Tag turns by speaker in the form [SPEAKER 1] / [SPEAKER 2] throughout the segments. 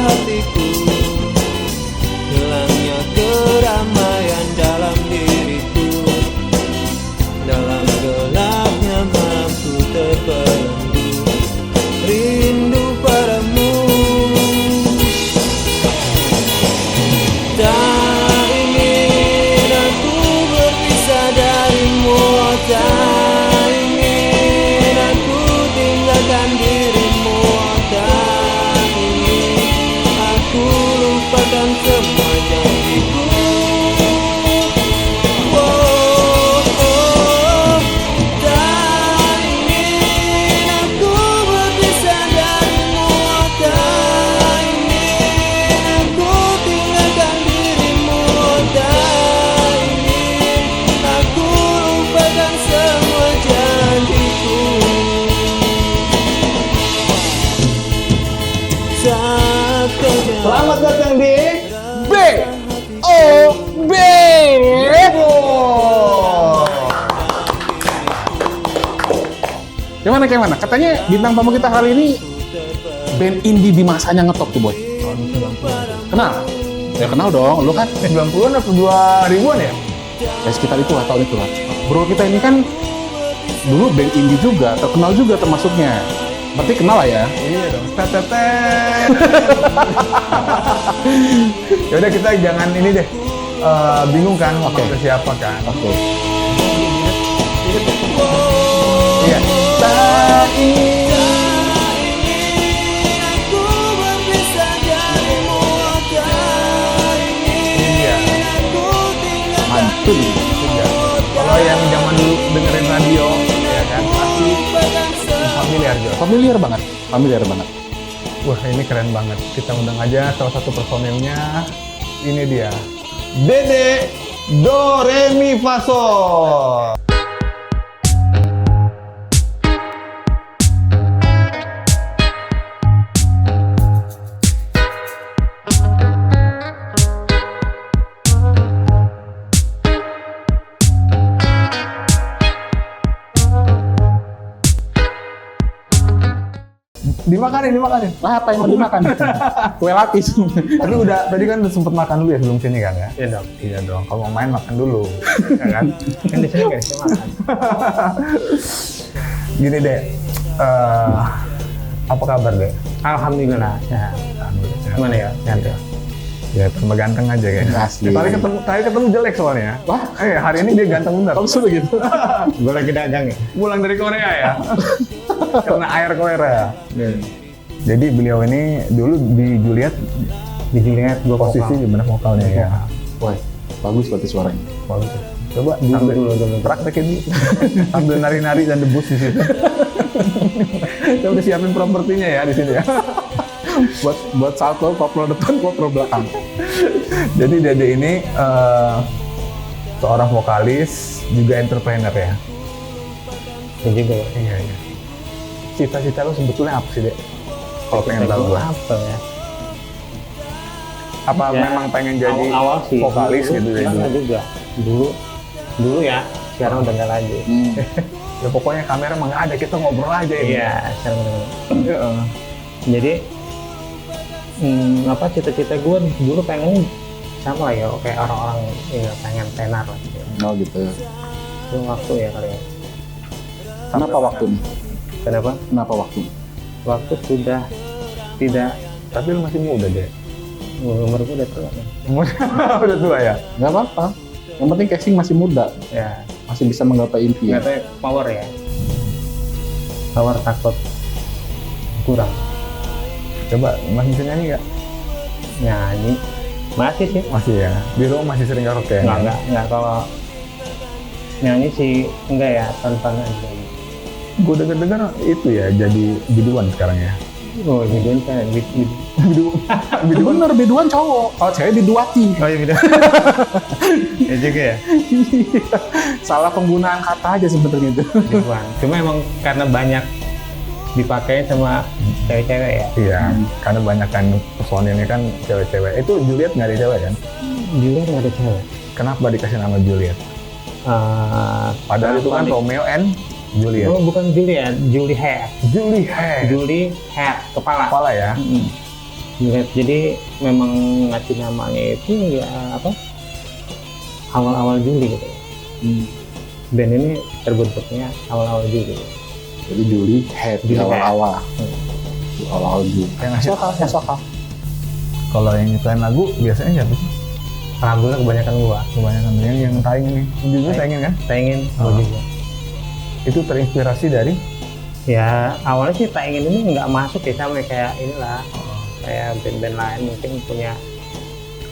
[SPEAKER 1] hatiku, hilangnya keramaian dalam diriku. Dalam gelapnya malamku terbelenggu, rindu padamu. Tak ingin aku berpisah darimu, tak ingin aku tinggalkan dirimu, tak ingin aku lupakan semua janjiku. Oh, oh, tak ingin aku berpisah darimu, tak ingin aku tinggalkan dirimu, tak ingin aku lupakan semua janjiku. Saat kau jauh,
[SPEAKER 2] Selamat datang di BOB.
[SPEAKER 3] Gimana? Katanya bintang tamu kita hari ini band indie di masanya ngetop tuh, Boy. Kenal? Ya kenal dong, lu kan
[SPEAKER 2] 90-an atau 2000-an ya?
[SPEAKER 3] ya sekitar itu lah, tahun itu lah. Bro kita ini kan dulu band indie juga, terkenal juga termasuknya. Berarti kenal lah ya?
[SPEAKER 2] Iya dong. Tetetet. Ya udah kita jangan ini deh. Bingung kan
[SPEAKER 3] Oke.
[SPEAKER 2] ke siapa kan?
[SPEAKER 3] Oke.
[SPEAKER 2] Iya. Tak ingin
[SPEAKER 1] aku berpisah darimu, tak ingin
[SPEAKER 2] Iya.
[SPEAKER 1] aku tinggalkan
[SPEAKER 3] Mantul.
[SPEAKER 2] Iya. Kalau yang zaman dulu dengerin radio, ya kan pasti familiar Jo.
[SPEAKER 3] Familiar banget.
[SPEAKER 2] Wah ini keren banget. Kita undang aja salah satu personilnya. Ini dia, Dede Do Re Mi Fa Sol. Dimakanin.
[SPEAKER 3] Lah apa yang mau dimakan? Kue lapis.
[SPEAKER 2] Tapi tadi kan udah sempet makan dulu ya sebelum sini kan ya? Iya dong. Kalau mau main makan dulu, ya kan?
[SPEAKER 4] Kan di sini nggak bisa makan.
[SPEAKER 2] Gini deh, apa kabar deh?
[SPEAKER 4] Alhamdulillah sehat.
[SPEAKER 2] Alhamdulillah.
[SPEAKER 4] Gimana ya? Sehat ya.
[SPEAKER 2] Ya tambah ganteng aja kayaknya.
[SPEAKER 3] Asli.
[SPEAKER 2] Tadi ketemu jelek soalnya.
[SPEAKER 3] Wah,
[SPEAKER 2] Hari ini dia ganteng bener.
[SPEAKER 3] kamu sudah gitu.
[SPEAKER 4] Gue lagi dagang ya.
[SPEAKER 2] Pulang dari Korea ya? Karena air Korea. Jadi beliau ini dulu di Juliet
[SPEAKER 4] gue
[SPEAKER 2] posisi di mana vokalnya ya?
[SPEAKER 3] Wah, bagus berarti suaranya.
[SPEAKER 2] Bagus. Coba
[SPEAKER 4] dulu.
[SPEAKER 2] praktekin dulu. Sambil nari-nari dan debus di situ. Kita udah siapin propertinya ya di sini ya.
[SPEAKER 3] buat salto, koplo depan, koplo belakang.
[SPEAKER 2] Jadi Dede ini seorang vokalis juga entrepreneur ya.
[SPEAKER 4] Ya juga ya.
[SPEAKER 2] Iya. Cita-cita lu sebetulnya apa sih, Dek? Kalau pengen tahu gua.
[SPEAKER 4] Apa ya?
[SPEAKER 2] Apa
[SPEAKER 4] Ya,
[SPEAKER 2] memang pengen jadi
[SPEAKER 4] awal sih,
[SPEAKER 2] vokalis
[SPEAKER 4] dulu,
[SPEAKER 2] gitu ya?
[SPEAKER 4] enggak juga. Dulu ya. Sekarang udah nggak lagi.
[SPEAKER 2] Ya pokoknya kamera emang nggak ada, kita ngobrol aja ini.
[SPEAKER 4] Iya. Sekarang udah nggak lagi.
[SPEAKER 2] Iya.
[SPEAKER 4] Jadi cita-cita gue dulu pengen sama lah ya kayak orang-orang ya pengen tenar lah gitu.
[SPEAKER 3] Oh gitu.
[SPEAKER 4] Itu waktu ya kali ya.
[SPEAKER 3] Kenapa waktu nih?
[SPEAKER 4] Kenapa?
[SPEAKER 3] Waktu?
[SPEAKER 4] Waktu sudah tidak,
[SPEAKER 2] Tapi lu masih muda, Dek.
[SPEAKER 4] umur gue udah tua kan.
[SPEAKER 2] Udah tua ya?
[SPEAKER 3] Nggak apa-apa. Yang penting casing masih muda,
[SPEAKER 4] Ya,
[SPEAKER 3] masih bisa menggapai impian.
[SPEAKER 4] katanya power ya. Power takut kurang.
[SPEAKER 2] Coba masih bisa nyanyi nggak?
[SPEAKER 4] Nyanyi masih sih.
[SPEAKER 2] Masih ya. Di rumah masih sering karaoke.
[SPEAKER 4] Enggak kalau nyanyi sih enggak ya, tanpa aja.
[SPEAKER 2] Gue dengar itu ya jadi biduan sekarang ya.
[SPEAKER 4] Oh, biduan kan
[SPEAKER 3] Bener, biduan cowok. Kalau cewek biduati.
[SPEAKER 4] Oh iya biduan. Ya juga ya.
[SPEAKER 3] Salah penggunaan kata aja sebenarnya itu.
[SPEAKER 4] Biduan. Cuma emang karena banyak dipakai sama cewek-cewek ya.
[SPEAKER 2] Iya, karena banyak kan personilnya kan cewek-cewek. Itu Juliet nggak ada cewek kan?
[SPEAKER 4] Juliet nggak ada cewek.
[SPEAKER 2] Kenapa dikasih nama Juliet? Padahal itu kan
[SPEAKER 4] kenapa nih?
[SPEAKER 2] Romeo and Juliet.
[SPEAKER 4] Oh bukan Juliet, Julie Hair.
[SPEAKER 2] Julie Hair.
[SPEAKER 4] Julie Hair, kepala.
[SPEAKER 2] Kepala ya.
[SPEAKER 4] Jadi memang ngasih namanya itu ya apa? Awal-awal Juli gitu. Band ini terbentuknya awal-awal Juli.
[SPEAKER 3] Jadi Juli head di
[SPEAKER 4] Juli
[SPEAKER 3] awal-awal. Di awal-awal Juli.
[SPEAKER 2] Yang
[SPEAKER 3] Masuk akal.
[SPEAKER 2] Kalau yang nyiptain lagu biasanya siapa sih?
[SPEAKER 4] Alhamdulillah kebanyakan gua.
[SPEAKER 2] Kebanyakan yang taing ini. Jujur taingin kan?
[SPEAKER 4] Taingin gua juga.
[SPEAKER 2] Itu terinspirasi dari
[SPEAKER 4] Ya awalnya sih Taingin ini nggak masuk ya sama kayak inilah. Kayak band-band lain mungkin punya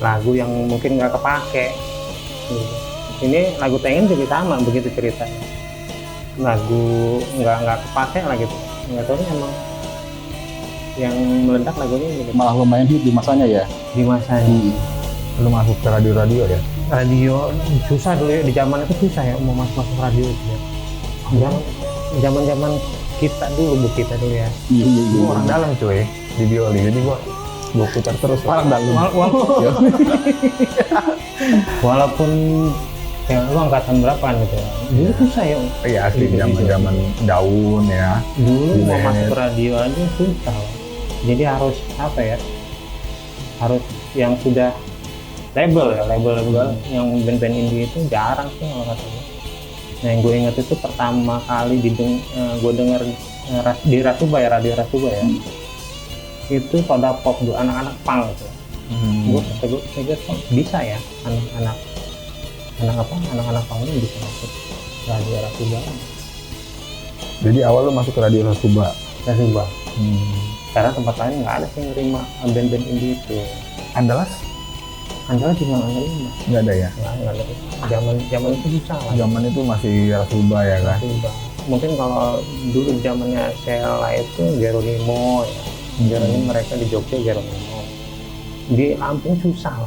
[SPEAKER 4] lagu yang mungkin nggak kepake. Gitu. Ini lagu Taingin juga sama begitu ceritanya. Lagu nggak kepake lah gitu. Nggak tahu emang yang meledak lagunya gitu.
[SPEAKER 3] Malah lumayan hit di masanya ya.
[SPEAKER 4] Di masanya.
[SPEAKER 2] lu masuk ke radio-radio ya?
[SPEAKER 4] Radio susah dulu ya, di zaman itu susah ya mau masuk radio itu ya. Zaman kita dulu ya.
[SPEAKER 2] Gua orang dalam cuy di bioli, jadi gua putar terus
[SPEAKER 3] Orang dalam.
[SPEAKER 4] Walaupun ya lu angkatan berapaan gitu ya. Dulu susah ya.
[SPEAKER 2] Iya asli zaman daun ya.
[SPEAKER 4] Dulu
[SPEAKER 2] Di
[SPEAKER 4] mau
[SPEAKER 2] net.
[SPEAKER 4] masuk ke radio aja susah. Jadi harus apa ya? Harus yang sudah label yang band-band indie itu jarang sih kalau kata gue. Nah yang gue inget itu pertama kali gue denger di Rasuba ya, radio Rasuba ya. Itu pada pop dulu, anak-anak punk gitu. Gue bisa ya anak-anak punk ini bisa masuk radio Rasuba.
[SPEAKER 2] Jadi awal lu masuk ke radio Rasuba.
[SPEAKER 4] Karena tempat lain nggak ada sih yang nerima band-band indie itu.
[SPEAKER 2] Andalas?
[SPEAKER 4] Andalas juga nggak nerima.
[SPEAKER 2] Nggak ada ya?
[SPEAKER 4] Nggak ada. Zaman itu susah lah.
[SPEAKER 2] Zaman itu masih Rasuba ya kan?
[SPEAKER 4] Rasuba. Mungkin kalau dulu zamannya Sheila itu Geronimo ya. Geronimo mereka di Jogja Geronimo. Di Lampung susah.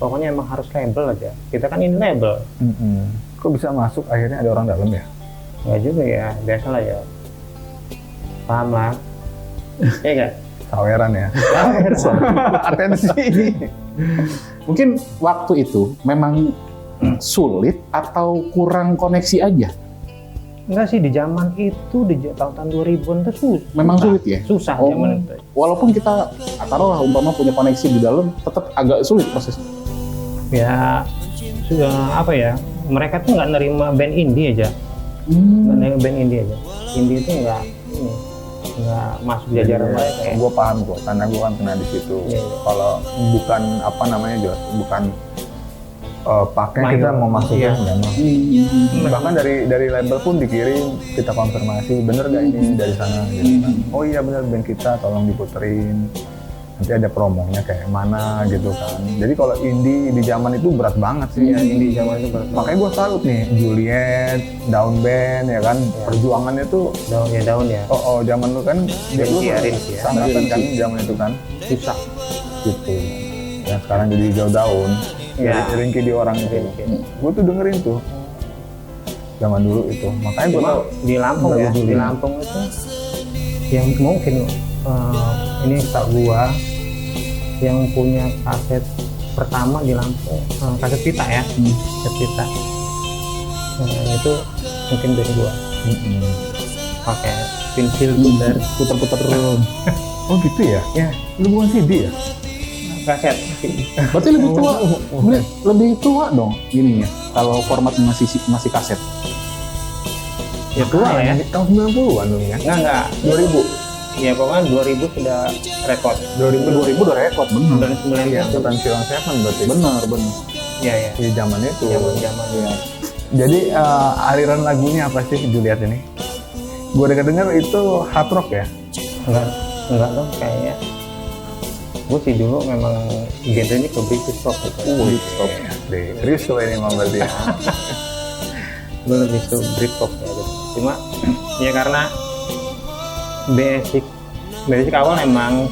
[SPEAKER 4] Pokoknya emang harus label aja. Kita kan ini label.
[SPEAKER 2] Kok bisa masuk akhirnya ada orang dalam ya?
[SPEAKER 4] Nggak juga ya, biasa lah ya. Paham lah. Iya nggak?
[SPEAKER 2] Saweran ya? Atensi.
[SPEAKER 3] Mungkin waktu itu memang sulit atau kurang koneksi aja.
[SPEAKER 4] Enggak sih, di zaman itu di tahun 2000-an itu susah.
[SPEAKER 3] Memang sulit ya?
[SPEAKER 4] Susah
[SPEAKER 3] Oh,
[SPEAKER 4] zaman itu.
[SPEAKER 3] walaupun kita taruhlah umpama punya koneksi di dalam, tetap agak sulit prosesnya.
[SPEAKER 4] Ya sudah apa ya? Mereka tuh nggak nerima band indie aja. Nggak nerima band indie aja. Indie itu nggak masuk jajaran mereka ya.
[SPEAKER 2] Gue paham kok, karena gue kan pernah di situ.
[SPEAKER 4] Iya.
[SPEAKER 2] Kalau bukan apa namanya Jos, bukan pakai
[SPEAKER 4] Main.
[SPEAKER 2] kita mau masukin
[SPEAKER 4] Iya.
[SPEAKER 2] nggak mau. Bahkan dari label pun dikirim, kita konfirmasi bener gak ini dari sana gitu kan. Oh iya bener band kita, tolong diputerin. Nanti ada promonya kayak mana gitu kan. Jadi kalau indie di zaman itu berat banget sih.
[SPEAKER 4] Iya, indie zaman itu berat.
[SPEAKER 2] Makanya gue salut nih, Juliet, Daun Band ya kan, perjuangannya tuh
[SPEAKER 4] Daun ya.
[SPEAKER 2] oh zaman lu kan dia dulu
[SPEAKER 4] Rinci ya.
[SPEAKER 2] sangkatan kan zaman itu kan
[SPEAKER 4] Susah.
[SPEAKER 2] gitu. Yang sekarang jadi hijau daun.
[SPEAKER 4] Ya.
[SPEAKER 2] Ringki di orang itu.
[SPEAKER 4] Ringki.
[SPEAKER 2] Gue tuh dengerin tuh zaman dulu itu. Makanya gue
[SPEAKER 4] Cuma
[SPEAKER 2] tau
[SPEAKER 4] di Lampung ya,
[SPEAKER 2] Lagu
[SPEAKER 4] di
[SPEAKER 2] Juliet.
[SPEAKER 4] Lampung itu yang mungkin ini tak gua yang punya kaset pertama di Lampung, kaset pita ya, kaset pita. Itu mungkin dari gua pakai pensil puter-puter
[SPEAKER 2] oh gitu ya?
[SPEAKER 4] ya,
[SPEAKER 2] Lu bukan CD ya?
[SPEAKER 4] kaset.
[SPEAKER 3] Berarti lebih tua, lebih tua dong ininya. Kalau formatnya masih kaset.
[SPEAKER 4] Ya tua lah ya.
[SPEAKER 2] Tahun 90-an dulu ya?
[SPEAKER 4] Enggak
[SPEAKER 2] 2000?
[SPEAKER 4] ya pokoknya 2000 sudah rekod
[SPEAKER 3] 2000 udah rekod, bener.
[SPEAKER 4] dan 9
[SPEAKER 2] Iya, angkatan Silon Seven berarti.
[SPEAKER 3] Bener.
[SPEAKER 4] ya ya
[SPEAKER 2] Di zaman itu.
[SPEAKER 4] zaman
[SPEAKER 2] Iya. Jadi aliran lagunya apa sih Juliet ini? Gue denger itu hard rock ya?
[SPEAKER 4] enggak dong kayaknya. Gue sih dulu memang genrenya ke British rock gitu.
[SPEAKER 2] Serius tuh ini memang berarti ya?
[SPEAKER 4] Gue lebih ke Britpop ya gitu. Cuma ya karena basic awal emang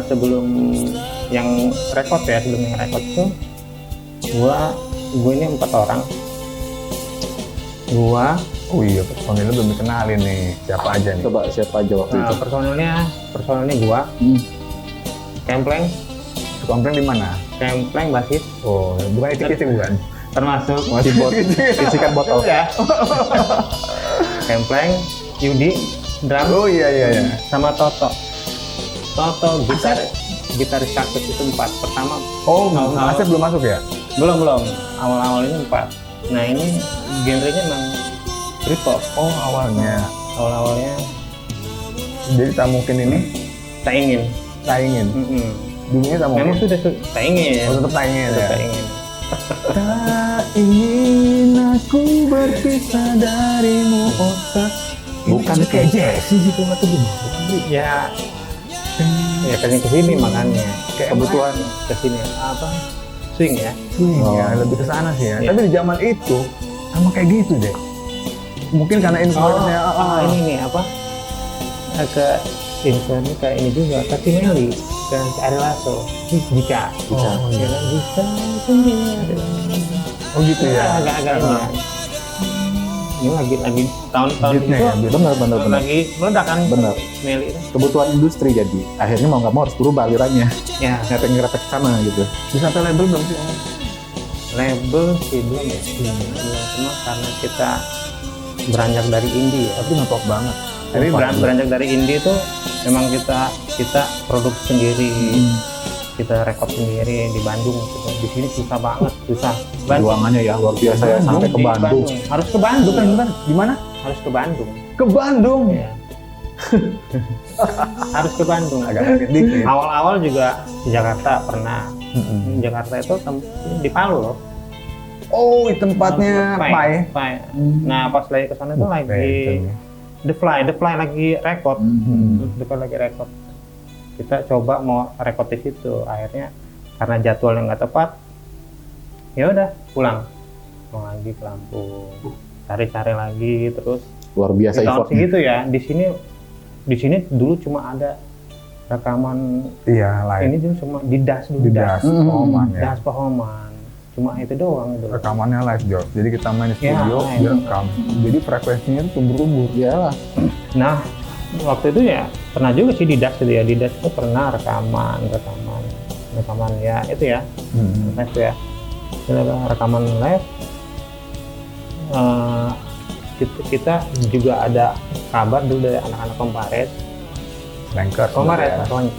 [SPEAKER 4] sebelum yang rekod ya, sebelum yang rekod tuh gue ini 4 orang.
[SPEAKER 2] Oh iya, personilnya belum dikenalin nih. Siapa aja nih?
[SPEAKER 3] Coba siapa aja waktu itu?
[SPEAKER 4] personilnya gue Kempleng
[SPEAKER 2] Komplain di mana?
[SPEAKER 4] basis
[SPEAKER 2] Oh, bukan itu bukan?
[SPEAKER 4] termasuk
[SPEAKER 3] Isikan botol.
[SPEAKER 4] ya. Kempleng, Yudi, drum,
[SPEAKER 2] Oh iya.
[SPEAKER 4] sama Toto gitar. gitaris Kaktus itu 4. Pertama
[SPEAKER 2] Oh,
[SPEAKER 4] Awal-awal.
[SPEAKER 2] Asep belum masuk ya?
[SPEAKER 4] belum. Awal-awal ini 4. Nah ini genrenya memang Britpop.
[SPEAKER 2] Oh, awalnya.
[SPEAKER 4] Awalnya
[SPEAKER 2] Jadi tak mungkin ini
[SPEAKER 4] tak ingin.
[SPEAKER 2] tak ingin. Dulunya tak mungkin.
[SPEAKER 4] Memang sudah tak ingin.
[SPEAKER 2] Oh, tetap tak ingin
[SPEAKER 4] Tetap
[SPEAKER 2] ya.
[SPEAKER 4] tak ingin.
[SPEAKER 2] Tak ingin aku berpisah darimu, otak.
[SPEAKER 3] Bukan
[SPEAKER 2] Ini kayak Jesse gitu atau gimana?
[SPEAKER 4] Ya kesini makanya
[SPEAKER 2] Kayak
[SPEAKER 4] kebutuhan kesini apa swing ya.
[SPEAKER 2] Ya, lebih ke sana sih ya.
[SPEAKER 4] Iya.
[SPEAKER 2] Tapi di zaman itu sama kayak gitu deh. Mungkin karena influence-nya
[SPEAKER 4] Ini nih apa agak influence kayak ini juga ke Tinelli ke Ari Lasso jika
[SPEAKER 2] Oh, iya.
[SPEAKER 4] bisa sendiri.
[SPEAKER 2] Oh gitu ya.
[SPEAKER 4] Agak-agak ini ya. Ini lagi tahun-tahun
[SPEAKER 2] Beatnya
[SPEAKER 4] itu
[SPEAKER 2] ya, beat.
[SPEAKER 3] Benar.
[SPEAKER 4] lagi meledak kan
[SPEAKER 3] Benar.
[SPEAKER 4] Nelly itu.
[SPEAKER 3] Kebutuhan industri jadi. Akhirnya mau nggak mau harus berubah alirannya.
[SPEAKER 4] Ya
[SPEAKER 3] Ngerepek ke sana gitu.
[SPEAKER 2] Bisa sampai label belum sih?
[SPEAKER 4] label sih belum ya. Belum. Cuma karena kita beranjak dari indie ya.
[SPEAKER 2] Tapi ngetok banget.
[SPEAKER 4] Tapi beranjak dari indie itu memang kita produksi sendiri, kita rekod sendiri di Bandung. Gitu. Di sini susah banget, susah.
[SPEAKER 3] Perjuangannya ya luar biasa ya sampai ke
[SPEAKER 4] Di
[SPEAKER 3] Bandung.
[SPEAKER 4] Harus ke Bandung.
[SPEAKER 2] Bentar, di mana?
[SPEAKER 4] Harus ke Bandung.
[SPEAKER 2] Ke Bandung.
[SPEAKER 4] Ya. Harus ke Bandung.
[SPEAKER 2] Agak sakit dikit.
[SPEAKER 4] Awal-awal juga di Jakarta pernah. Di Jakarta itu di Palu loh.
[SPEAKER 2] Oh, tempatnya Pai.
[SPEAKER 4] Pai. Nah pas lagi ke sana itu lagi
[SPEAKER 2] Keren.
[SPEAKER 4] The Fly lagi rekod. The Fly lagi rekod. Kita coba mau rekod di situ, akhirnya karena jadwalnya nggak tepat, ya udah pulang lagi ke Lampung, cari-cari lagi terus.
[SPEAKER 3] Luar biasa
[SPEAKER 4] Di tahun
[SPEAKER 3] effortnya.
[SPEAKER 4] segitu ya, di sini dulu cuma ada rekaman
[SPEAKER 2] Iya, lain.
[SPEAKER 4] ini tuh cuma di das dulu,
[SPEAKER 2] Di das Oman ya.
[SPEAKER 4] das Pahoman, cuma itu doang itu.
[SPEAKER 2] Rekamannya live George. Jadi kita main di
[SPEAKER 4] Ya,
[SPEAKER 2] studio,
[SPEAKER 4] live.
[SPEAKER 2] direkam. Jadi frekuensinya itu tumbuh-tumbuh.
[SPEAKER 3] Iyalah.
[SPEAKER 4] Nah waktu itu ya pernah juga sih di das itu ya, di das itu pernah rekaman ya itu ya. Live ya, rekaman live. Kita juga ada kabar dulu dari anak-anak Kompares.
[SPEAKER 2] Bankers.
[SPEAKER 4] Pokoknya.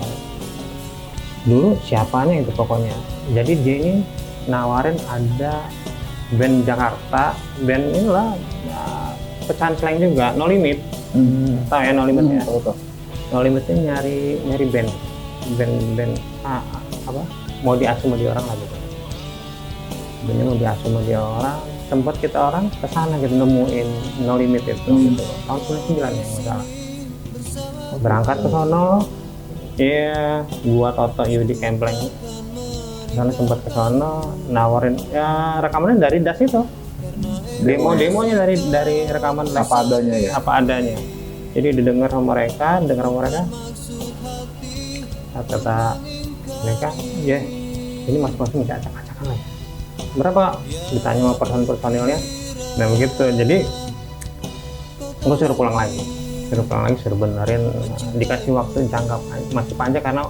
[SPEAKER 4] Dulu siapanya itu pokoknya. Jadi dia ini nawarin ada band Jakarta, band inilah pecahan slang juga, No Limit. Tahu ya No Limit ya?
[SPEAKER 3] Tahu.
[SPEAKER 4] No Limitnya nyari band apa? Mau diasuh sama dia orang lah gitu. Bandnya mau diasuh sama dia orang. Sempat kita orang kesana gitu nemuin No Limit itu gitu. Tahun 99 ya nggak salah. Berangkat ke sono, iya, gua Toto Yudi Kempleng. Karena sempat ke sono nawarin ya rekamannya dari das itu. Demonya dari rekaman live.
[SPEAKER 3] Apa adanya ya.
[SPEAKER 4] Apa adanya. Jadi didengar sama mereka, kata mereka, ya ini masing-masing bisa acak-acakan lah ya. Berapa? Ditanya sama personilnya, nah begitu. Jadi gue suruh pulang lagi, suruh benerin, dikasih waktu jangka masih panjang karena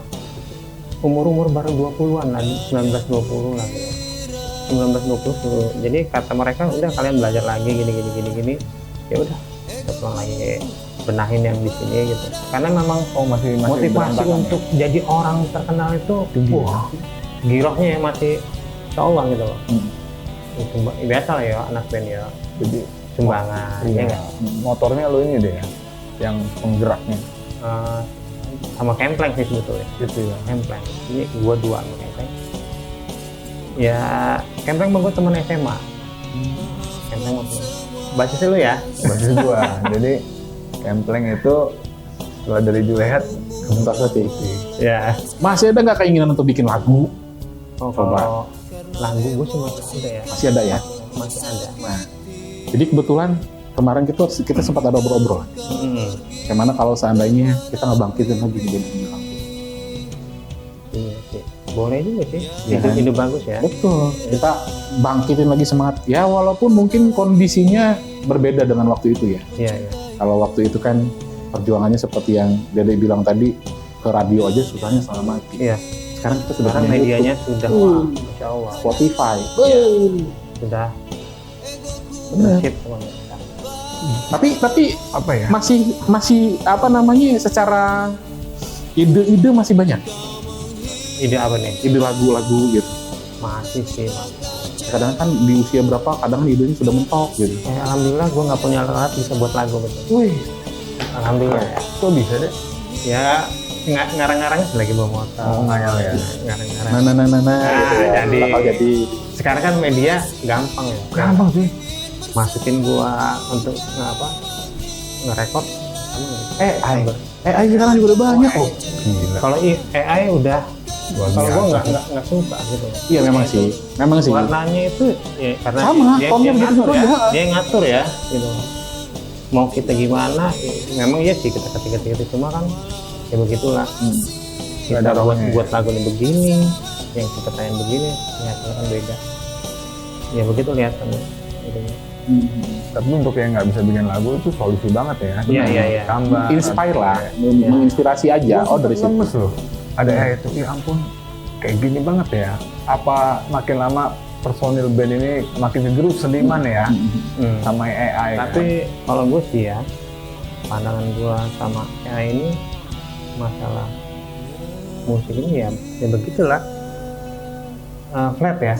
[SPEAKER 4] umur baru 20-an lah, 19-20 lah gitu. 19-20. Jadi kata mereka udah kalian belajar lagi gini. Ya udah, kita pulang lagi benahin yang di sini gitu. Karena memang
[SPEAKER 2] masih
[SPEAKER 4] motivasi
[SPEAKER 2] berantakan
[SPEAKER 4] untuk jadi orang terkenal itu wah, girohnya masih Allah gitu loh. Itu biasa lah ya anak band ya.
[SPEAKER 2] Jadi
[SPEAKER 4] Sumbangan, ya nggak?
[SPEAKER 2] motornya lo ini deh ya, yang penggeraknya.
[SPEAKER 4] Sama Kempleng sih sebetulnya.
[SPEAKER 2] Gitu ya.
[SPEAKER 4] Kempleng. Ini gua dua sama Kempleng. Ya Kempleng mah gua temen SMA. Kempleng mah basisnya lu ya?
[SPEAKER 2] Basis gua. Jadi Kempleng itu setelah dari Julehat
[SPEAKER 3] Bentar saja.
[SPEAKER 4] Ya.
[SPEAKER 3] Masih ada nggak keinginan untuk bikin lagu?
[SPEAKER 4] Oh,
[SPEAKER 3] Coba.
[SPEAKER 4] kalau lagu gua sih masih ada ya.
[SPEAKER 3] Masih ada ya.
[SPEAKER 4] Masih ada.
[SPEAKER 3] Nah, jadi kebetulan kemarin kita sempat ada obrol-obrol. Gimana kalau seandainya kita ngebangkitin lagi di band ini?
[SPEAKER 4] Iya sih. Boleh juga sih.
[SPEAKER 3] Ya kan?
[SPEAKER 4] Ide bagus ya.
[SPEAKER 3] Betul. Kita bangkitin lagi semangat. Ya walaupun mungkin kondisinya berbeda dengan waktu itu ya.
[SPEAKER 4] Iya.
[SPEAKER 3] Kalau waktu itu kan perjuangannya seperti yang Dede bilang tadi, ke radio aja susahnya setengah mati.
[SPEAKER 4] Iya.
[SPEAKER 3] Sekarang kita sudah
[SPEAKER 4] Sekarang
[SPEAKER 3] punya
[SPEAKER 4] medianya
[SPEAKER 3] YouTube,
[SPEAKER 4] sudah wah, Masya Allah.
[SPEAKER 3] Spotify.
[SPEAKER 4] Sudah
[SPEAKER 3] Bener.
[SPEAKER 4] sip semuanya.
[SPEAKER 3] Tapi
[SPEAKER 2] apa ya?
[SPEAKER 3] masih apa namanya secara ide-ide masih banyak.
[SPEAKER 4] ide apa nih?
[SPEAKER 3] Ide lagu-lagu gitu.
[SPEAKER 4] Masih sih, Mas.
[SPEAKER 3] Kadang kan di usia berapa, kadang idenya sudah mentok gitu.
[SPEAKER 4] Alhamdulillah gue nggak punya alat bisa buat lagu betul.
[SPEAKER 2] Wih,
[SPEAKER 4] Alhamdulillah ya.
[SPEAKER 2] kok bisa deh?
[SPEAKER 4] Ya ngarang-ngarangnya lagi bawa motor.
[SPEAKER 2] Oh, ngayal ya.
[SPEAKER 4] Ngarang-ngarang.
[SPEAKER 3] Nah, gitu ya.
[SPEAKER 4] jadi
[SPEAKER 3] Bakal jadi
[SPEAKER 4] sekarang kan media gampang ya.
[SPEAKER 2] Gampang sih.
[SPEAKER 4] Masukin gua untuk ngerekord.
[SPEAKER 3] AI sekarang juga udah banyak kok.
[SPEAKER 2] Gila.
[SPEAKER 4] Kalau AI udah,
[SPEAKER 2] Luar
[SPEAKER 4] kalau gua
[SPEAKER 2] biasa.
[SPEAKER 4] nggak suka gitu.
[SPEAKER 3] Iya memang sih.
[SPEAKER 4] Warnanya itu ya karena
[SPEAKER 3] Sama, tonnya
[SPEAKER 4] yang
[SPEAKER 3] begitu
[SPEAKER 4] ngatur ya.
[SPEAKER 3] juga.
[SPEAKER 4] Dia yang ngatur ya, gitu. Mau kita gimana? Memang iya sih kita ketik cuma kan ya begitulah. Kita
[SPEAKER 2] Nggak ada
[SPEAKER 4] buat lagu ini begini, yang kita tayang begini, ya kan beda. Ya begitu kelihatan. Gitu.
[SPEAKER 2] Tapi untuk yang nggak bisa bikin lagu itu solusi banget ya.
[SPEAKER 4] Iya.
[SPEAKER 2] Tambah.
[SPEAKER 3] Inspire lah,
[SPEAKER 4] Iya.
[SPEAKER 3] menginspirasi aja. Oh dari situ.
[SPEAKER 2] lemes loh. Ada AI itu, ya ampun, kayak gini banget ya. Apa makin lama personil band ini makin gerus seniman ya sama AI.
[SPEAKER 4] Tapi kalau gue sih ya, pandangan gue sama AI ini masalah musik ini ya begitulah. Flat ya.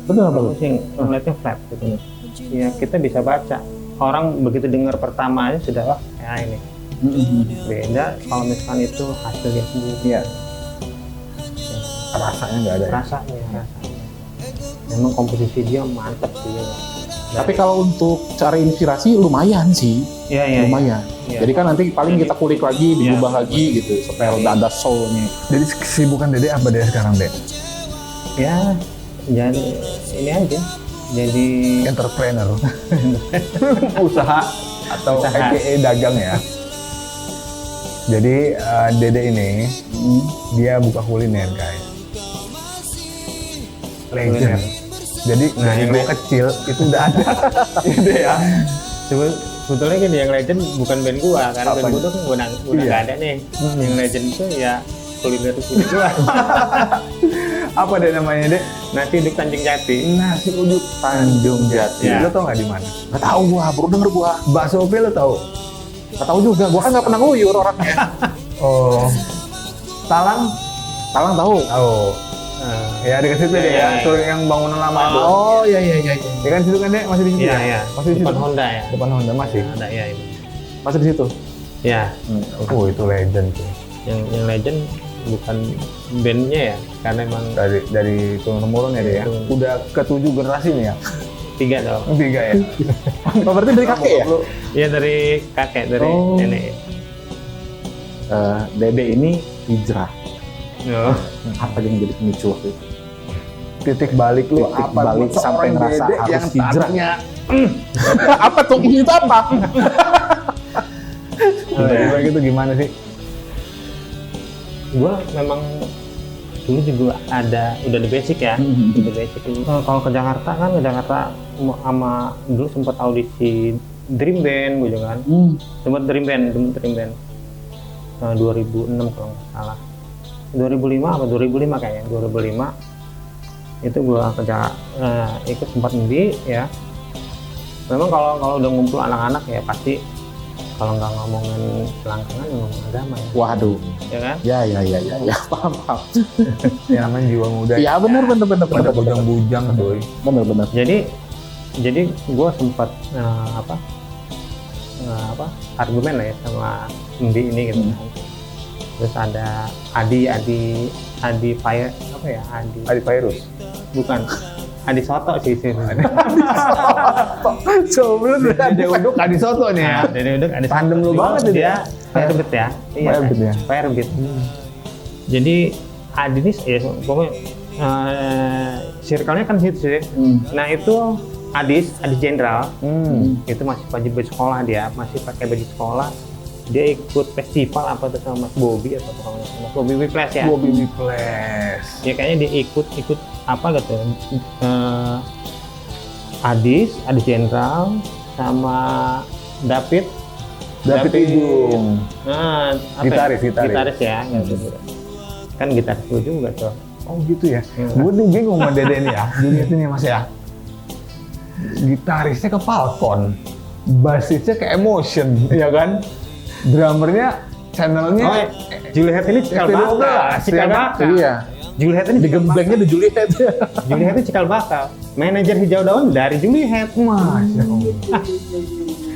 [SPEAKER 3] Betul
[SPEAKER 4] Kalau sih ngeliatnya flat gitu. Ya kita bisa baca. Orang begitu dengar pertama aja sudah AI nih. Beda kalau misalkan itu hasil dia sendiri.
[SPEAKER 3] Iya.
[SPEAKER 2] Rasanya nggak ada. Ya?
[SPEAKER 4] Rasanya. Memang komposisi dia mantap sih. Ya.
[SPEAKER 3] Tapi kalau untuk cari inspirasi lumayan sih.
[SPEAKER 4] Iya.
[SPEAKER 3] Lumayan.
[SPEAKER 4] Iya.
[SPEAKER 3] Jadi kan nanti paling kita kulik lagi, diubah lagi gitu supaya ada soul-nya.
[SPEAKER 2] Jadi kesibukan Dede apa deh sekarang Dede?
[SPEAKER 4] Ya, jadi ini aja. Jadi
[SPEAKER 2] Entrepreneur, usaha atau
[SPEAKER 4] Usaha.
[SPEAKER 2] AKA dagang ya. Jadi Dede ini dia buka kuliner guys. Legend.
[SPEAKER 4] Kuliner.
[SPEAKER 2] Jadi
[SPEAKER 4] Nah,
[SPEAKER 2] dari
[SPEAKER 4] yang
[SPEAKER 2] gue kecil itu udah ada. Ide ya.
[SPEAKER 4] sebetulnya kan yang legend bukan band gua, karena
[SPEAKER 2] Apa
[SPEAKER 4] band gua
[SPEAKER 2] itu?
[SPEAKER 4] tuh udah
[SPEAKER 2] Iya.
[SPEAKER 4] nggak ada nih. Yang legend itu ya kuliner itu gua.
[SPEAKER 2] Apa deh namanya Dek?
[SPEAKER 4] Nasi uduk Tanjung Jati.
[SPEAKER 2] Nasi uduk Tanjung Jati.
[SPEAKER 4] Ya.
[SPEAKER 2] Lo tau nggak di mana?
[SPEAKER 3] Nggak tahu gua, baru denger gua.
[SPEAKER 2] Bakso Opi lo tau?
[SPEAKER 3] Nggak tahu juga, gua kan nggak pernah nguyur orangnya.
[SPEAKER 2] Oh. Talang?
[SPEAKER 3] Talang tahu.
[SPEAKER 2] Oh. Ya dekat situ deh ya.
[SPEAKER 4] Iya.
[SPEAKER 2] Tuh yang bangunan lama itu.
[SPEAKER 3] Oh iya.
[SPEAKER 2] Ya kan situ kan Dek? Masih di situ
[SPEAKER 4] Iya,
[SPEAKER 2] ya?
[SPEAKER 4] iya.
[SPEAKER 2] Masih di situ.
[SPEAKER 4] Depan Honda ya.
[SPEAKER 2] Depan Honda masih.
[SPEAKER 4] Ada ya itu.
[SPEAKER 3] Masih di situ.
[SPEAKER 4] Ya,
[SPEAKER 2] Oh itu legend tuh.
[SPEAKER 4] yang legend bukan bandnya ya, karena emang
[SPEAKER 2] Dari turun temurun ya deh ya.
[SPEAKER 4] Turun.
[SPEAKER 2] Udah ke-7 generasi nih ya.
[SPEAKER 4] 3 dong.
[SPEAKER 2] 3 ya.
[SPEAKER 3] Oh, berarti dari kakek ya?
[SPEAKER 4] Iya dari kakek, dari
[SPEAKER 3] Oh.
[SPEAKER 4] nenek.
[SPEAKER 3] Dede ini hijrah.
[SPEAKER 4] Oh.
[SPEAKER 3] Apa yang jadi pemicu waktu itu?
[SPEAKER 2] Titik balik lu
[SPEAKER 3] Titik
[SPEAKER 2] apa?
[SPEAKER 3] balik
[SPEAKER 2] Lu
[SPEAKER 3] sampai
[SPEAKER 2] seorang
[SPEAKER 3] ngerasa
[SPEAKER 2] Dede
[SPEAKER 3] harus
[SPEAKER 2] yang
[SPEAKER 3] hijrah.
[SPEAKER 2] tadinya
[SPEAKER 3] Apa tuh? Itu apa?
[SPEAKER 2] tiba-tiba gitu gimana sih?
[SPEAKER 4] Gua memang dulu juga udah the basic ya, udah basic dulu. Kalau ke Jakarta kan, sama dulu sempat audisi Dream Band gue juga kan, sempat Dream Band 2006 kalau nggak salah, 2005 apa 2005 kayaknya, 2005 itu gua ikut sempat ngebi ya. Memang kalau udah ngumpul anak-anak ya pasti kalau nggak ngomongin selangkangan ngomongin agama ya,
[SPEAKER 3] Waduh.
[SPEAKER 4] ya kan?
[SPEAKER 3] Ya, paham.
[SPEAKER 2] Yang namanya jiwa muda.
[SPEAKER 3] Iya benar.
[SPEAKER 2] Pada bujang-bujang doi.
[SPEAKER 3] Benar.
[SPEAKER 4] Jadi gue sempat argumen lah ya sama Mbi ini gitu kan. Terus ada Adi Fire apa ya
[SPEAKER 2] Adi Virus.
[SPEAKER 4] bukan Adi Soto sih.
[SPEAKER 2] Coba lu Dede uduk Adi Soto nih ya.
[SPEAKER 4] Dari udah Adi
[SPEAKER 2] Tandem
[SPEAKER 4] Soto.
[SPEAKER 2] lu banget itu
[SPEAKER 4] dia Firebeat ya.
[SPEAKER 2] Firebeat ya?
[SPEAKER 4] Firebeat. Jadi Adi ini ya pokoknya circle-nya kan situ sih. Nah itu Adis Jenderal itu masih wajib baju sekolah, dia masih pakai baju sekolah. Dia ikut festival apa tuh sama Mas Bobby atau sama Mas Bobby Whiplash ya.
[SPEAKER 2] Bobby Whiplash.
[SPEAKER 4] Ya kayaknya dia ikut apa gitu. Adis Jenderal sama David
[SPEAKER 2] Idung.
[SPEAKER 4] Nah, gitaris ya. Kan gitaris gue juga tuh.
[SPEAKER 2] Oh gitu ya. Gue tuh bingung sama Dede ini ya. Dunia itu nih Mas ya. Gitarisnya ke Falcon, bassisnya ke Emotion, ya kan? Drummernya channelnya
[SPEAKER 4] Juliet ini cikal
[SPEAKER 2] ST12,
[SPEAKER 4] bakal.
[SPEAKER 2] ya kan?
[SPEAKER 3] Iya.
[SPEAKER 4] Juliet ini
[SPEAKER 3] Digembengnya di Juliet.
[SPEAKER 4] Juliet itu cikal bakal. Manajer Hijau Daun dari Juliet.
[SPEAKER 2] Masya Allah.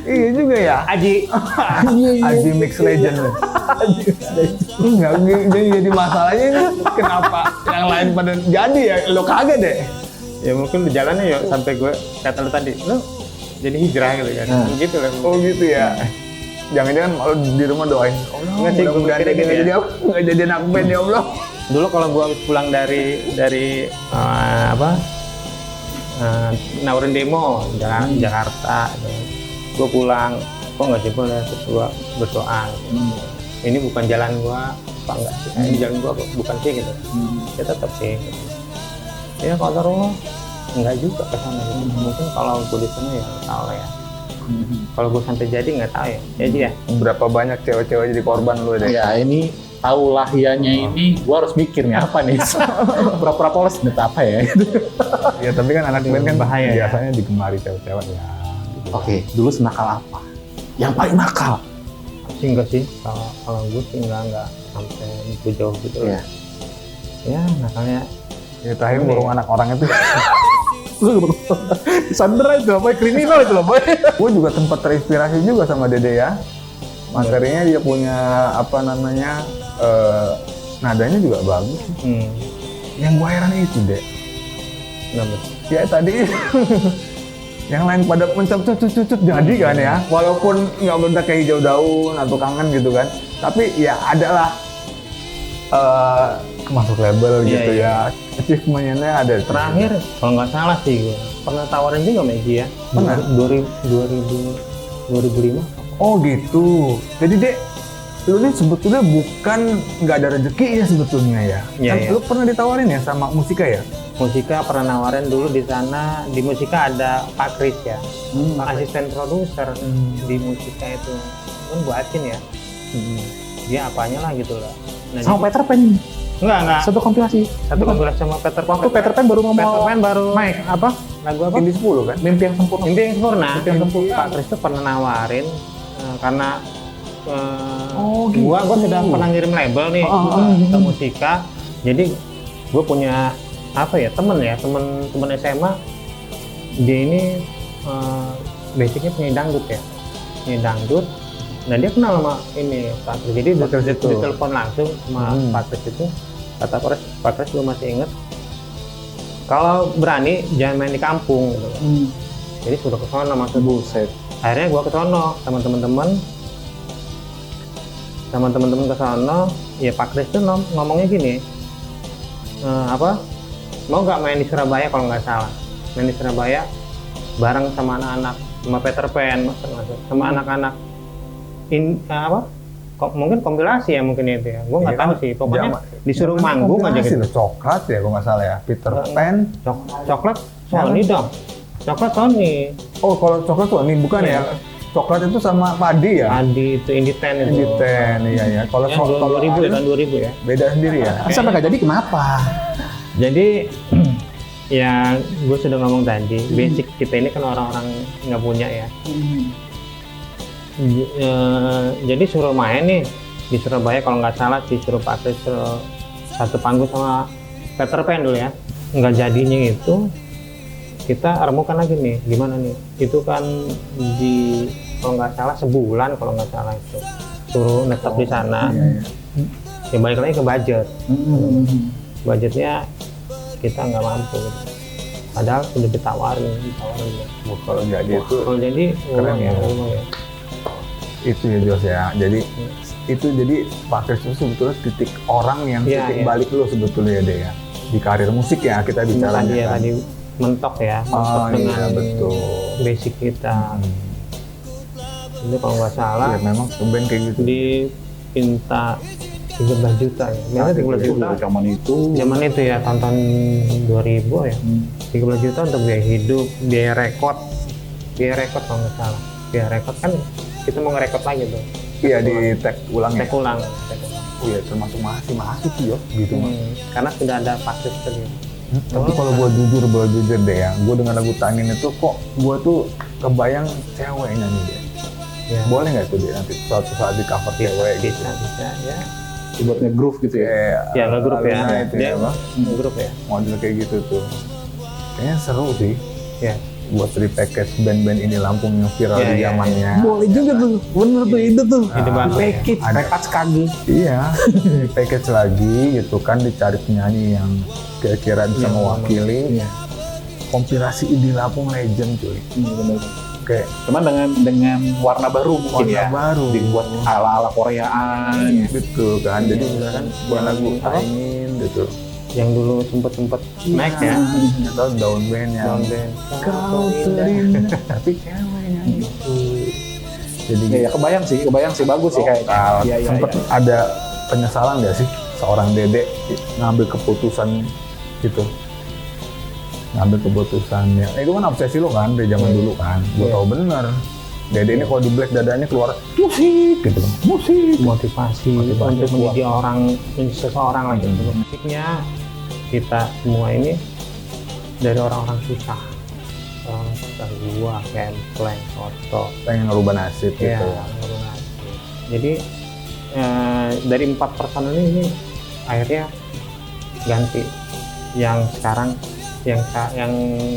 [SPEAKER 2] Iya juga ya.
[SPEAKER 4] Aji.
[SPEAKER 2] Aji Mix Legend. Enggak, jadi masalahnya ini kenapa yang lain pada jadi ya, lo kagak deh.
[SPEAKER 4] Ya mungkin di jalannya ya sampai gue kata lu tadi, lu jadi hijrah gitu kan. Gitu lah.
[SPEAKER 2] Oh gitu ya. Jangan-jangan kalau di rumah doain, Allah,
[SPEAKER 4] Nggak sih, gue
[SPEAKER 2] mudah-mudahan
[SPEAKER 4] mikirnya
[SPEAKER 2] dia
[SPEAKER 4] gini
[SPEAKER 2] jadi apa? Nggak jadi anak band ya Allah.
[SPEAKER 4] Dulu kalau gue habis pulang dari nawarin demo Jakarta, gue pulang kok nggak jebol ya, terus gue berdoa. Ini bukan jalan gue, apa enggak sih? Ini jalan gue bukan sih gitu. Ya tetap sih. Ya kalau Allah enggak juga ke sana gitu. Mungkin kalau gue di sana ya salah ya. Kalau gue sampai jadi nggak tahu ya. Jadi ya.
[SPEAKER 2] Berapa banyak cewek-cewek jadi korban lu deh?
[SPEAKER 3] Ya ini tahu lahiannya ini, gua harus mikir nih apa nih. Pura-pura polos nih apa ya?
[SPEAKER 2] Ya tapi kan anak band kan
[SPEAKER 4] bahaya ya.
[SPEAKER 2] biasanya digemari cewek-cewek ya.
[SPEAKER 3] Oke, dulu senakal apa? Yang paling nakal?
[SPEAKER 4] Sih enggak sih. Kalau gue sih enggak sampai itu jauh gitu.
[SPEAKER 3] Iya.
[SPEAKER 4] Ya nakalnya.
[SPEAKER 2] Ya terakhir burung anak orang itu.
[SPEAKER 3] Sandra itu apa? Kriminal itu loh, boy.
[SPEAKER 2] Gue juga tempat terinspirasi juga sama Dede ya. Materinya dia punya apa namanya nadanya juga bagus. Yang gue heran itu deh.
[SPEAKER 4] Kenapa?
[SPEAKER 2] Ya tadi yang lain pada mencucut jadi kan ya. Walaupun nggak meledak kayak Hijau Daun atau Kangen gitu kan. Tapi ya adalah masuk label
[SPEAKER 4] Iya,
[SPEAKER 2] gitu
[SPEAKER 4] iya.
[SPEAKER 2] ya. Achievement-nya ada.
[SPEAKER 4] Terakhir kalau nggak salah sih gue pernah tawarin juga Megi ya.
[SPEAKER 2] Pernah?
[SPEAKER 4] 2005.
[SPEAKER 2] Oh gitu. Jadi Dek, lu ini sebetulnya bukan nggak ada rezeki ya sebetulnya ya.
[SPEAKER 4] Iya,
[SPEAKER 2] Kan
[SPEAKER 4] iya.
[SPEAKER 2] lu pernah ditawarin ya sama Musika ya?
[SPEAKER 4] Musika pernah nawarin dulu di sana. Di Musika ada Pak Kris ya, asisten produser di Musika itu. Kan buatin ya. Dia apanya lah gitu lah. Nah,
[SPEAKER 3] Sama Peter Pan.
[SPEAKER 4] enggak.
[SPEAKER 3] Satu kompilasi.
[SPEAKER 4] Satu kompilasi sama Peter Pan.
[SPEAKER 3] Waktu Peter Pan baru mau
[SPEAKER 4] Peter Pan baru
[SPEAKER 3] Mike apa?
[SPEAKER 4] lagu apa?
[SPEAKER 2] Indi 10 kan?
[SPEAKER 3] Mimpi yang sempurna.
[SPEAKER 4] Mimpi yang sempurna.
[SPEAKER 3] Mimpi yang sempurna.
[SPEAKER 4] Pak Kris tuh pernah nawarin karena
[SPEAKER 3] Oh, gitu.
[SPEAKER 4] gua sudah pernah ngirim label nih ke Musika. Jadi gua punya apa ya temen SMA. Dia ini basicnya penyanyi dangdut ya, penyanyi dangdut. Nah dia kenal sama ini Pak Kris. Jadi ditelepon langsung sama Pak Kris itu. Kata Pak Kris gua masih inget. Kalau berani jangan main di kampung gitu. Jadi sudah ke sana masuk.
[SPEAKER 3] Buset.
[SPEAKER 4] Akhirnya gua ke sono sama teman-teman ke sono. Ya Pak Kris tuh ngomongnya gini, mau nggak main di Surabaya kalau nggak salah, main di Surabaya bareng sama anak-anak, sama Peter Pan, sama anak-anak mungkin kompilasi ya mungkin itu ya, gue nggak
[SPEAKER 2] Iya,
[SPEAKER 4] tahu sih, pokoknya
[SPEAKER 2] zaman-
[SPEAKER 4] disuruh
[SPEAKER 2] zaman
[SPEAKER 4] manggung aja
[SPEAKER 2] kompilasi
[SPEAKER 4] gitu.
[SPEAKER 2] loh, Coklat ya kalau nggak salah ya, Peter Pan.
[SPEAKER 4] Coklat Sony dong, coklat Sony.
[SPEAKER 2] Oh kalau coklat tuh ini bukan
[SPEAKER 4] Iya.
[SPEAKER 2] ya? Coklat itu sama padi ya?
[SPEAKER 4] Adi itu Indie 10 itu.
[SPEAKER 2] Indie 10, iya ya. Kalau
[SPEAKER 4] Yang 2000 ya, tahun 2000 ya.
[SPEAKER 2] beda sendiri ya.
[SPEAKER 3] Sampai nggak jadi kenapa?
[SPEAKER 4] Jadi ya gue sudah ngomong tadi, basic kita ini kan orang-orang nggak punya ya. Jadi suruh main nih di Surabaya kalau nggak salah disuruh Pak Kris satu panggung sama Peter Pan dulu ya. Nggak jadinya itu kita remukan lagi nih, gimana nih? Itu kan di kalau nggak salah sebulan kalau nggak salah itu suruh netep di sana. Ya balik lagi ke budget. Budgetnya kita nggak mampu gitu. Padahal sudah ditawarin.
[SPEAKER 2] Oh, kalau jadi itu
[SPEAKER 4] Kalau jadi
[SPEAKER 2] keren ya.
[SPEAKER 4] ya.
[SPEAKER 2] itu ya Jos ya. Jadi itu jadi Pak Kris itu sebetulnya titik orang yang
[SPEAKER 4] Iya,
[SPEAKER 2] titik
[SPEAKER 4] iya.
[SPEAKER 2] balik lo sebetulnya ya deh ya. Di karir musik ya kita bicara
[SPEAKER 4] Tadi ya
[SPEAKER 2] kan.
[SPEAKER 4] tadi mentok ya, mentok
[SPEAKER 2] Oh,
[SPEAKER 4] dengan
[SPEAKER 2] iya, betul.
[SPEAKER 4] basic kita. Itu kalau nggak salah
[SPEAKER 2] Ya memang band kayak gitu.
[SPEAKER 4] dipinta 13 juta ya. Memang 13 juta.
[SPEAKER 3] Zaman itu.
[SPEAKER 4] Zaman itu ya tahun 2000 ya. 13 juta untuk biaya hidup, biaya rekod kalau nggak salah. Biaya rekod kan kita mau ngerekod lagi tuh.
[SPEAKER 2] Iya di tag ulang ya.
[SPEAKER 4] Tek ulang.
[SPEAKER 2] Oh iya termasuk masih masuk sih Jos gitu mah.
[SPEAKER 4] Karena sudah ada paket sendiri.
[SPEAKER 2] Tapi kalau gue jujur deh ya, gue dengan lagu Tangin itu kok gue tuh kebayang cewek nyanyi deh.
[SPEAKER 4] Ya.
[SPEAKER 2] Boleh nggak tuh dia nanti suatu saat di cover cewek gitu?
[SPEAKER 4] Bisa ya.
[SPEAKER 3] buat nge-groove gitu ya.
[SPEAKER 2] kayak
[SPEAKER 4] Ya ngegrup ya.
[SPEAKER 2] Aluna itu
[SPEAKER 4] Dia
[SPEAKER 2] ya, apa?
[SPEAKER 4] ngegrup ya.
[SPEAKER 2] Model kayak gitu tuh. Kayaknya seru sih
[SPEAKER 4] Ya.
[SPEAKER 2] buat repackage band-band ini Lampung yang viral
[SPEAKER 4] Iya,
[SPEAKER 2] di
[SPEAKER 4] iya,
[SPEAKER 2] zamannya.
[SPEAKER 3] Boleh juga tuh, bener tuh itu tuh.
[SPEAKER 4] Ide bagus.
[SPEAKER 3] Package,
[SPEAKER 2] Ada.
[SPEAKER 3] package kagak.
[SPEAKER 2] Iya, package lagi gitu kan, dicari penyanyi yang kira-kira bisa mewakili.
[SPEAKER 3] Iya.
[SPEAKER 2] Kompilasi Indie Lampung Legend cuy.
[SPEAKER 3] Bener.
[SPEAKER 2] Kayak
[SPEAKER 3] Cuman dengan warna baru mungkin
[SPEAKER 2] Warna
[SPEAKER 3] ya.
[SPEAKER 2] baru.
[SPEAKER 3] Dibuat ala-ala Koreaan.
[SPEAKER 2] gitu kan, jadi misalkan buat lagu Ainin gitu.
[SPEAKER 4] Yang dulu sempet naik ya.
[SPEAKER 2] Atau Daun Band ya.
[SPEAKER 4] Down band.
[SPEAKER 2] Kau terindah, tapi ceweknya gitu. Jadi
[SPEAKER 3] Ya, kebayang sih bagus sih kayak. Iya, iya,
[SPEAKER 2] sempet
[SPEAKER 3] iya.
[SPEAKER 2] ada penyesalan nggak sih seorang Dede ngambil keputusan gitu, ngambil keputusan ya itu kan obsesi lo kan dari zaman dulu kan, gue tau bener Dede ini kalau di Black dadanya keluar musik gitu kan, musik
[SPEAKER 4] Motivasi untuk
[SPEAKER 2] kuat.
[SPEAKER 4] menjadi seseorang lah gitu. Musiknya kita semua ini dari orang-orang susah. Orang susah, gua, Kempleng, Soto,
[SPEAKER 2] pengen ngerubah nasib gitu
[SPEAKER 4] ya,
[SPEAKER 2] ya.
[SPEAKER 4] jadi dari 4 personel ini akhirnya ganti yang sekarang yang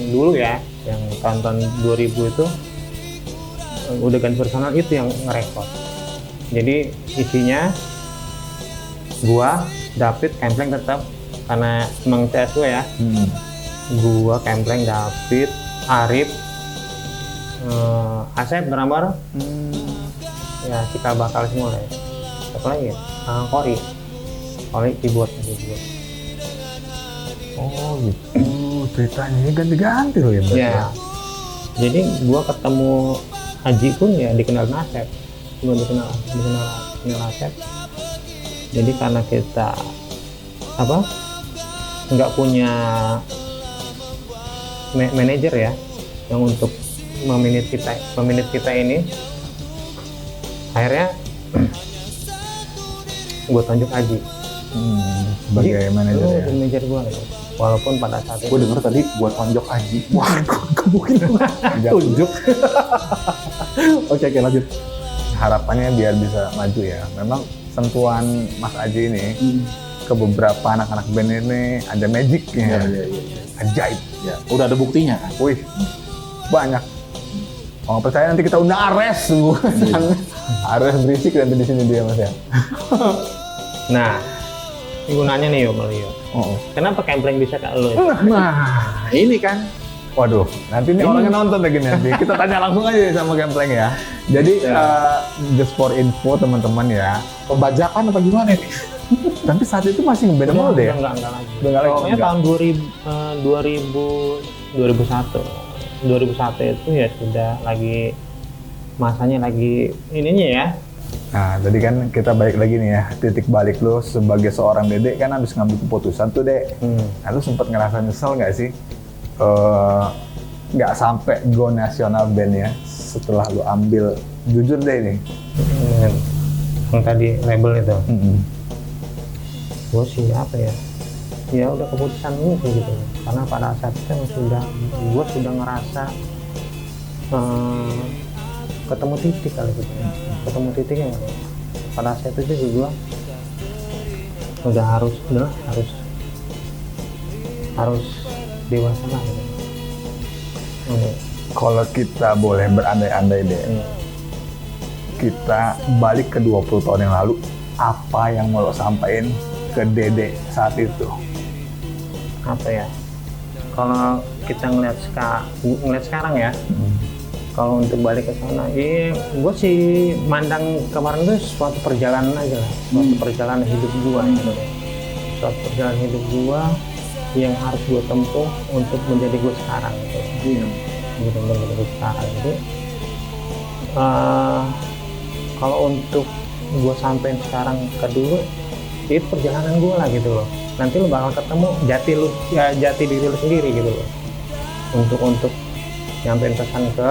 [SPEAKER 4] dulu ya, yang tahun-tahun 2000 itu udah ganti personal itu yang ngerekord. Jadi isinya gua, David, Kempleng tetap karena emang CS gua ya. Gua, Kempleng, David, Arif, Asep drummer, ya cikal bakal semua ya. Siapa lagi ya? Kori keyboard.
[SPEAKER 2] Oh gitu, ceritanya ini ganti-ganti loh ya berarti
[SPEAKER 4] Ya. Jadi gua ketemu Haji pun ya dikenal Asep. Gua dikenal Asep. Jadi karena kita nggak punya manajer ya yang untuk memanage kita ini, akhirnya gue tunjuk Haji
[SPEAKER 2] sebagai
[SPEAKER 4] Ji,
[SPEAKER 2] manajer
[SPEAKER 4] lu
[SPEAKER 2] ya.
[SPEAKER 4] jadi manajer gue gitu. Walaupun pada saat itu
[SPEAKER 3] Gue denger tadi buat tonjok Aji. Wah, gue mungkin tunjuk. Oke, lanjut.
[SPEAKER 2] Harapannya biar bisa maju ya. Memang sentuhan Mas Aji ini ke beberapa anak-anak band ini ada magicnya,
[SPEAKER 3] Iya.
[SPEAKER 2] ajaib.
[SPEAKER 3] Ya, udah ada buktinya kan.
[SPEAKER 2] Wih, banyak. Kalau percaya nanti kita undang Ares semua. Ares berisik nanti di sini dia Mas ya.
[SPEAKER 4] nah ini gunanya nih Melio. Kenapa Kempleng bisa ke lo?
[SPEAKER 3] Nah, ini kan.
[SPEAKER 2] Waduh, nanti nih orangnya nonton lagi nanti. Kita tanya langsung aja sama Kempleng ya. Jadi just for info teman-teman ya.
[SPEAKER 3] Pembajakan apa gimana nih?
[SPEAKER 2] Tapi saat itu masih ngeband mulu deh ya.
[SPEAKER 4] Enggak lagi.
[SPEAKER 2] Udah nggak lagi?
[SPEAKER 4] Pokoknya
[SPEAKER 2] Enggak.
[SPEAKER 4] tahun 2001 itu ya sudah lagi masanya lagi ininya ya.
[SPEAKER 2] Nah, tadi kan kita balik lagi nih ya, titik balik lu sebagai seorang Dede kan habis ngambil keputusan tuh, Dek. Nah, lu sempet ngerasa nyesel nggak sih? Nggak sampai go nasional band ya setelah lu ambil, jujur deh ini.
[SPEAKER 4] Yang tadi label itu. Gue sih apa ya? Ya udah keputusan lu kayak gitu. Karena pada saat itu gue sudah ngerasa ketemu titik kali gitu. Ketemu titiknya pada saat itu juga gue harus dewasa lah gitu.
[SPEAKER 2] Kalau kita boleh berandai-andai deh, kita balik ke 20 tahun yang lalu, apa yang mau lo sampaikan ke Dede saat itu?
[SPEAKER 4] Apa ya? Kalau kita ngeliat sekarang ya, kalau untuk balik ke sana, gue sih mandang kemarin itu suatu perjalanan aja lah, suatu perjalanan hidup gue gitu. Suatu perjalanan hidup gue yang harus gue tempuh untuk menjadi gue sekarang gitu. Gitu menjadi gue sekarang. Jadi kalau untuk gue sampein sekarang ke dulu, itu perjalanan gue lah gitu loh. Nanti lo bakal ketemu jati diri lo sendiri gitu loh. Untuk nyampein pesan ke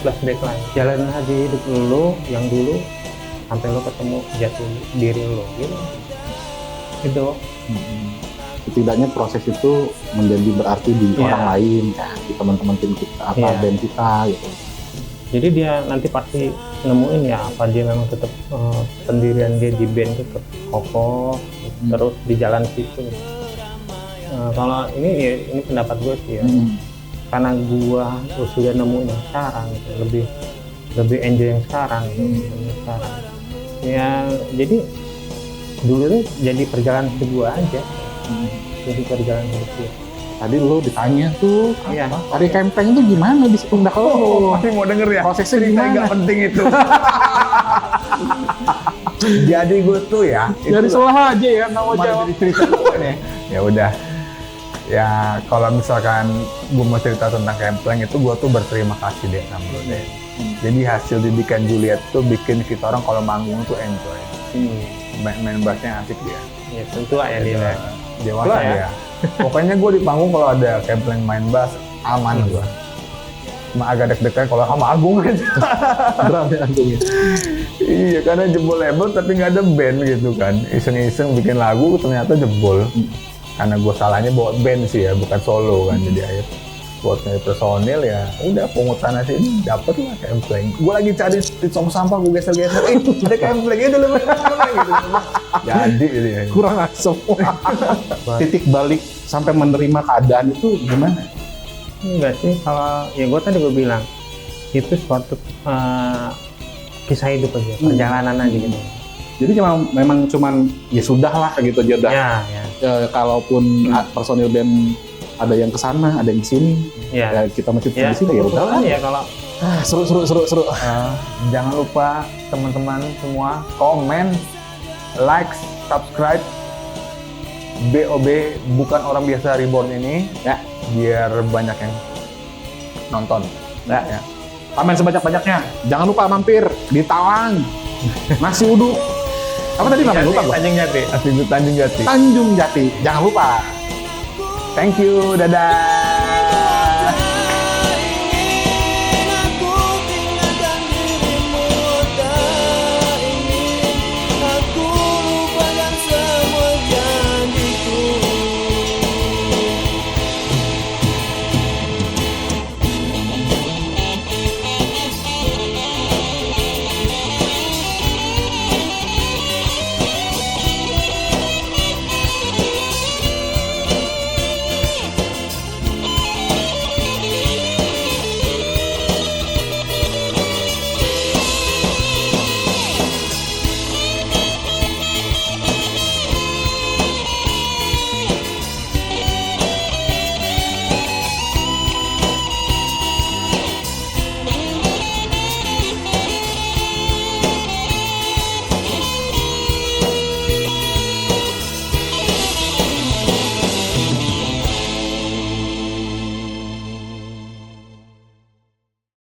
[SPEAKER 4] flashback lain. Jalanin aja hidup lo yang dulu sampai lo ketemu jati diri lo gitu. Itu.
[SPEAKER 3] Setidaknya proses itu menjadi berarti di
[SPEAKER 4] Iya.
[SPEAKER 3] orang lain, kan, di teman-teman tim kita,
[SPEAKER 4] Iya.
[SPEAKER 3] band kita gitu.
[SPEAKER 4] Jadi dia nanti pasti nemuin ya apa dia memang tetap pendirian dia di band itu tetap kokoh terus di jalan situ. Kalau ini pendapat gue sih ya, karena gue sudah nemuin yang sekarang gitu, lebih enjoy yang sekarang gitu, sekarang. Ya jadi dulu tuh jadi perjalanan hidup gue aja, jadi perjalanan hidup gue.
[SPEAKER 3] Tadi lu ditanya tuh,
[SPEAKER 4] Iya.
[SPEAKER 3] tari kempeng itu gimana di pundak lo?
[SPEAKER 2] Masih mau denger ya?
[SPEAKER 3] Prosesnya
[SPEAKER 2] Cerita
[SPEAKER 3] gimana?
[SPEAKER 2] nggak penting itu. Jadi gue tuh ya,
[SPEAKER 3] Dari selah aja ya, nggak mau
[SPEAKER 2] Mana
[SPEAKER 3] jawab.
[SPEAKER 2] jadi cerita gue nih. Ya udah. Ya kalau misalkan gue mau cerita tentang Kempleng itu gue tuh berterima kasih deh sama lo deh. Jadi hasil didikan Juliet tuh bikin kita orang kalau manggung tuh enjoy. Main bassnya asik dia.
[SPEAKER 4] Ya tentu ya dia.
[SPEAKER 2] Dewasa
[SPEAKER 4] Lo ya?
[SPEAKER 2] dia. Pokoknya gue di panggung kalau ada Kempleng main bass aman gue. Cuma agak deg-degan kalau sama Agung aja.
[SPEAKER 3] Berat ya Agungnya.
[SPEAKER 2] Iya, karena jebol label tapi nggak ada band gitu kan. Iseng-iseng bikin lagu ternyata jebol. Karena gue salahnya bawa band sih ya, bukan solo kan. Jadi akhirnya buat nyari personil ya udah pungut sana sini dapet lah Kempleng. Gue lagi cari di tong sampah, gue geser-geser, udah Kemplengnya dulu gitu. Jadi gitu ya.
[SPEAKER 3] Kurang asem. Titik balik sampai menerima keadaan itu gimana?
[SPEAKER 4] Enggak sih, kalau ya gue tadi gue bilang itu suatu kisah hidup aja, perjalanan aja gitu.
[SPEAKER 3] Jadi memang cuman ya sudah lah gitu aja udah.
[SPEAKER 4] Ya.
[SPEAKER 3] Kalaupun personil band ada yang kesana, ada yang kesini,
[SPEAKER 4] Ya.
[SPEAKER 3] ya kita masih
[SPEAKER 4] Ya,
[SPEAKER 3] di sini ya udah lah.
[SPEAKER 4] ya kalau
[SPEAKER 3] Seru.
[SPEAKER 2] Jangan lupa teman-teman semua komen, like, subscribe BOB bukan orang biasa Reborn ini
[SPEAKER 3] Ya.
[SPEAKER 2] biar banyak yang nonton.
[SPEAKER 3] Ya. Komen sebanyak-banyaknya. Jangan lupa mampir di Tawang. Nasi uduk. Apa tadi namanya? Lupa gua.
[SPEAKER 4] Tanjung Jati.
[SPEAKER 2] Asli Tanjung Jati.
[SPEAKER 3] Tanjung Jati. Jangan lupa.
[SPEAKER 2] Thank you, dadah.